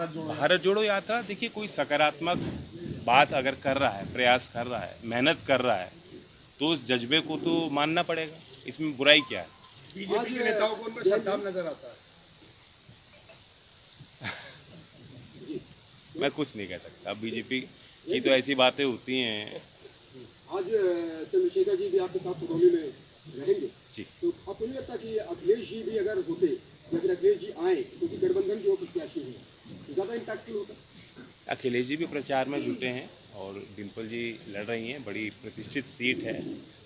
भारत जोड़ो यात्रा देखिए, कोई सकारात्मक बात अगर कर रहा है, प्रयास कर रहा है, मेहनत कर रहा है, तो उस जज्बे को तो मानना पड़ेगा। इसमें बुराई क्या है? बीजेपी के नेताओं को उनमें श्रद्धाव नजर आता है। मैं कुछ नहीं कह सकता। बीजेपी की तो ऐसी बातें होती हैं। आज चंद्रशेखर जी भी आपके साथ सुगौली में रहेंगे जी, तो आपको नहीं लगता कि अखिलेश जी भी अगर होते या फिर अखिलेश जी आए क्योंकि गठबंधन की वो प्रत्याशी है तो ज़्यादा इम्पैक्टफुल होता? अखिलेश जी भी प्रचार में जुटे हैं और डिम्पल जी लड़ रही हैं। बड़ी प्रतिष्ठित सीट है,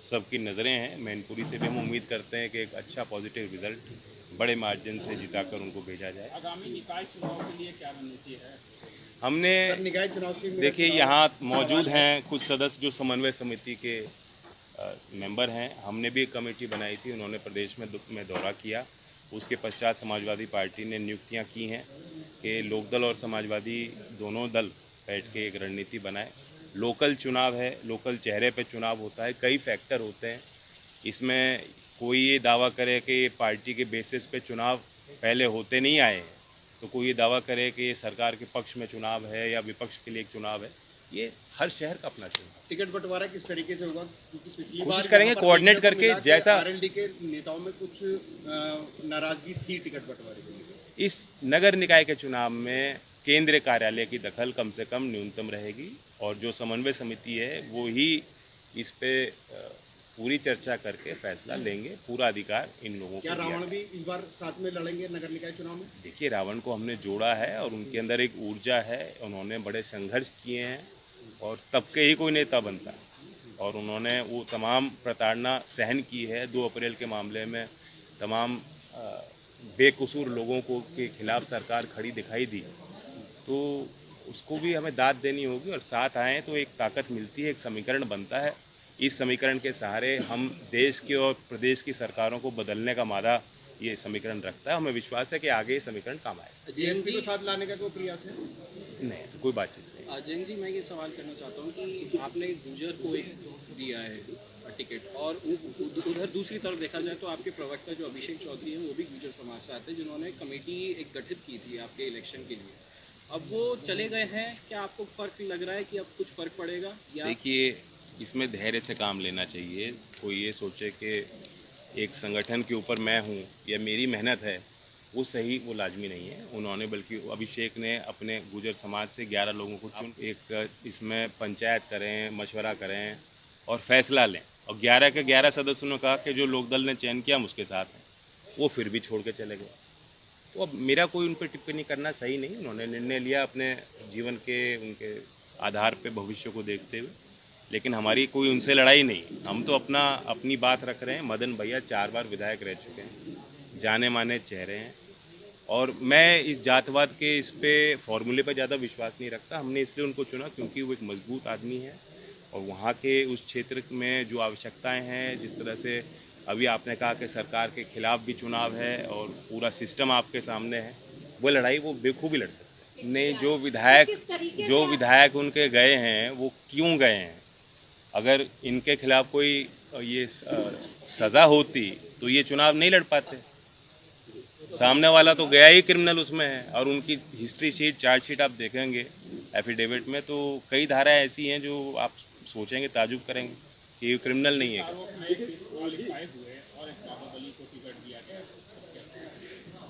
सबकी नज़रें हैं। मैनपुरी से भी हम उम्मीद करते हैं कि एक अच्छा पॉजिटिव रिजल्ट बड़े मार्जिन से जिताकर उनको भेजा जाए। आगामी निकाय चुनाव के लिए क्या रणनीति है? हमने निकाय चुनाव की देखिए, यहाँ मौजूद हैं कुछ सदस्य जो समन्वय समिति के मेंबर हैं। हमने भी एक कमेटी बनाई थी, उन्होंने प्रदेश में दौरा किया। उसके पश्चात समाजवादी पार्टी ने नियुक्तियां की हैं कि लोकदल और समाजवादी दोनों दल बैठ के एक रणनीति बनाए। लोकल चुनाव है, लोकल चेहरे पे चुनाव होता है, कई फैक्टर होते हैं। इसमें कोई ये दावा करे कि ये पार्टी के बेसिस पे चुनाव पहले होते नहीं आए हैं, तो कोई ये दावा करे कि ये सरकार के पक्ष में चुनाव है या विपक्ष के लिए एक चुनाव है। ये हर शहर का अपना चुनाव। टिकट बंटवारा किस तरीके से होगा? क्योंकि पिछली बार कोशिश करेंगे कोऑर्डिनेट करके, जैसा आरएलडी के नेताओं में कुछ नाराजगी थी टिकट बंटवारे को लेकर। इस नगर निकाय के चुनाव में केंद्रीय कार्यालय की दखल कम से कम न्यूनतम रहेगी और जो समन्वय समिति है वो ही इस पे पूरी चर्चा करके फैसला लेंगे। पूरा अधिकार इन लोगों क्या को दिया रावण है। भी इस बार साथ में लड़ेंगे नगर निकाय चुनाव में? देखिए, रावण को हमने जोड़ा है और उनके अंदर एक ऊर्जा है। उन्होंने बड़े संघर्ष किए हैं और तब के ही कोई नेता बनता है और उन्होंने वो तमाम प्रताड़ना सहन की है। 2 अप्रैल के मामले में तमाम बेकसूर लोगों को के खिलाफ सरकार खड़ी दिखाई दी, तो उसको भी हमें दाद देनी होगी और साथ आएँ तो एक ताकत मिलती है, एक समीकरण बनता है। इस समीकरण के सहारे हम देश की और प्रदेश की सरकारों को बदलने का मादा ये समीकरण रखता है। हमें विश्वास है कि आगे ये समीकरण काम आएगा। जीएसपी को साथ लाने का कोई प्रयास है? नहीं, कोई बातचीत नहीं। जैन जी, मैं ये सवाल करना चाहता हूँ कि आपने गुर्जर को एक दिया है टिकट और उधर दूसरी तरफ देखा जाए तो आपके प्रवक्ता जो अभिषेक चौधरी हैं वो भी गुर्जर समाज से आते हैं, जिन्होंने कमेटी एक गठित की थी आपके इलेक्शन के लिए। अब वो चले गए हैं, क्या आपको फर्क लग रहा है कि अब कुछ फर्क पड़ेगा? या देखिए, इसमें धैर्य से काम लेना चाहिए। कोई ये सोचे कि एक संगठन के ऊपर मैं हूँ या मेरी मेहनत है, वो सही, वो लाजमी नहीं है। उन्होंने बल्कि अभिषेक ने अपने गुर्जर समाज से 11 लोगों को चुन एक इसमें पंचायत करें, मशवरा करें और फैसला लें। और 11 के 11 सदस्यों ने कहा कि जो लोकदल ने चयन किया हम उसके साथ हैं। वो फिर भी छोड़ के चले गए। तो अब मेरा कोई उन पर टिप्पणी करना सही नहीं। उन्होंने निर्णय लिया अपने जीवन के उनके आधार पे, भविष्य को देखते हुए। लेकिन हमारी कोई उनसे लड़ाई नहीं। हम तो अपनी बात रख रहे हैं। मदन भैया 4 बार विधायक रह चुके हैं, जाने माने चेहरे हैं और मैं इस जातवाद के इस पे फॉर्मूले पर ज़्यादा विश्वास नहीं रखता। हमने इसलिए उनको चुना क्योंकि वो एक मजबूत आदमी है और वहाँ के उस क्षेत्र में जो आवश्यकताएं हैं, जिस तरह से अभी आपने कहा कि सरकार के खिलाफ भी चुनाव है और पूरा सिस्टम आपके सामने है, वो लड़ाई वो बेखूबी लड़ सकते हैं। नहीं, जो विधायक उनके गए हैं वो क्यों गए हैं? अगर इनके खिलाफ कोई ये सज़ा होती तो ये चुनाव नहीं लड़ पाते। सामने वाला तो गया ही क्रिमिनल उसमें है और उनकी हिस्ट्री शीट, चार्जशीट आप देखेंगे एफिडेविट में, तो कई धाराएं ऐसी हैं जो आप सोचेंगे, ताजुब करेंगे कि ये क्रिमिनल नहीं है।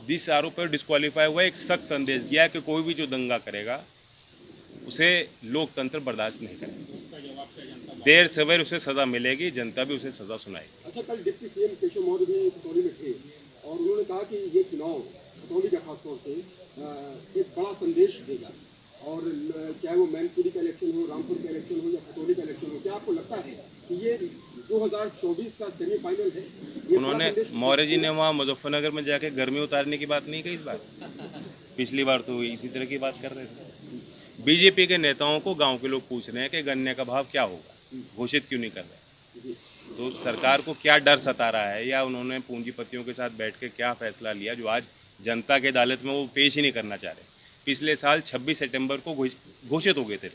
जिस आरोप पर डिस्क्वालीफाई हुआ, एक सख्त संदेश दिया कि कोई भी जो दंगा करेगा उसे लोकतंत्र बर्दाश्त नहीं करेगा। देर सवेर उसे सज़ा मिलेगी, जनता भी उसे सज़ा सुनाएगी। अच्छा, कल डिप्टी सीएम केशव मौर्य भी खतौली में थे और उन्होंने कहा कि ये चुनाव खतौली का खासतौर से एक बड़ा संदेश देगा और चाहे वो मैनपुरी का इलेक्शन हो, रामपुर का इलेक्शन हो या खतौली का इलेक्शन हो, क्या आपको लगता है कि ये 2024 का सेमीफाइनल है? उन्होंने, मौर्य जी ने वहाँ मुजफ्फरनगर में जाके गर्मी उतारने की बात नहीं कही इस बार। पिछली बार तो इसी तरह की बात कर रहे थे। बीजेपी के नेताओं को गांव के लोग पूछ रहे हैं कि गन्ने का भाव क्या होगा, घोषित क्यों नहीं कर रहे? तो सरकार को क्या डर सता रहा है या उन्होंने पूंजीपतियों के साथ बैठ के क्या फैसला लिया जो आज जनता के अदालत में वो पेश ही नहीं करना चाह रहे? पिछले साल 26 सितंबर को घोषित हो गए थे।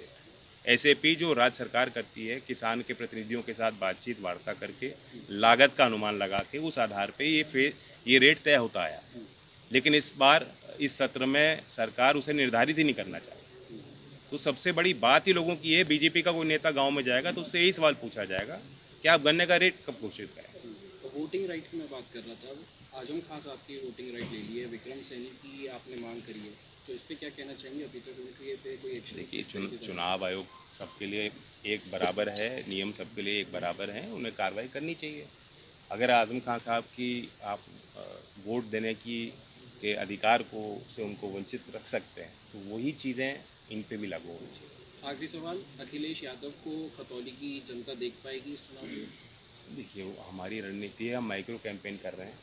एसएपी जो राज्य सरकार करती है, किसान के प्रतिनिधियों के साथ बातचीत वार्ता करके लागत का अनुमान लगा के उस आधार पे ये रेट तय होता आया। लेकिन इस बार इस सत्र में सरकार उसे निर्धारित ही नहीं करना चाहती। तो सबसे बड़ी बात ही लोगों की है, बीजेपी का कोई नेता गांव में जाएगा तो उससे यही सवाल पूछा जाएगा कि आप गन्ने का रेट कब घोषित करें। तो वोटिंग राइट की मैं बात कर रहा था, आजम खान साहब की वोटिंग राइट ले ली है, विक्रम सैनी की आपने मांग करी है, तो इस पर क्या कहना चाहेंगे? अभी तक उनके पे कोई एक्शन? देखिए, चुनाव आयोग सबके लिए एक बराबर है, नियम सबके लिए एक बराबर है, उन्हें कार्रवाई करनी चाहिए। अगर आजम खान साहब की आप वोट देने की के अधिकार को से उनको वंचित रख सकते हैं तो वही चीज़ें इन पे भी लागू होनी चाहिए। आखिरी सवाल, अखिलेश यादव को खतौली की जनता देख पाएगी इस चुनाव में? देखिए, वो हमारी रणनीति है, हम माइक्रो कैंपेन कर रहे हैं,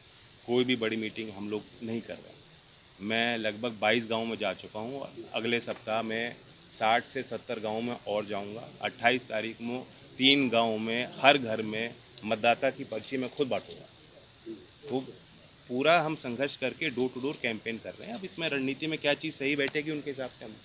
कोई भी बड़ी मीटिंग हम लोग नहीं कर रहे हैं। मैं लगभग 22 गांव में जा चुका हूं, अगले सप्ताह में 60 से 70 गांव में और जाऊंगा। 28 तारीख में 3 गांव में हर घर में मतदाता की पर्ची मैं खुद बांटूंगा। तो पूरा हम संघर्ष करके डोर टू डोर कैंपेन कर रहे हैं। अब इसमें रणनीति में क्या चीज़ सही बैठेगी उनके हिसाब से हम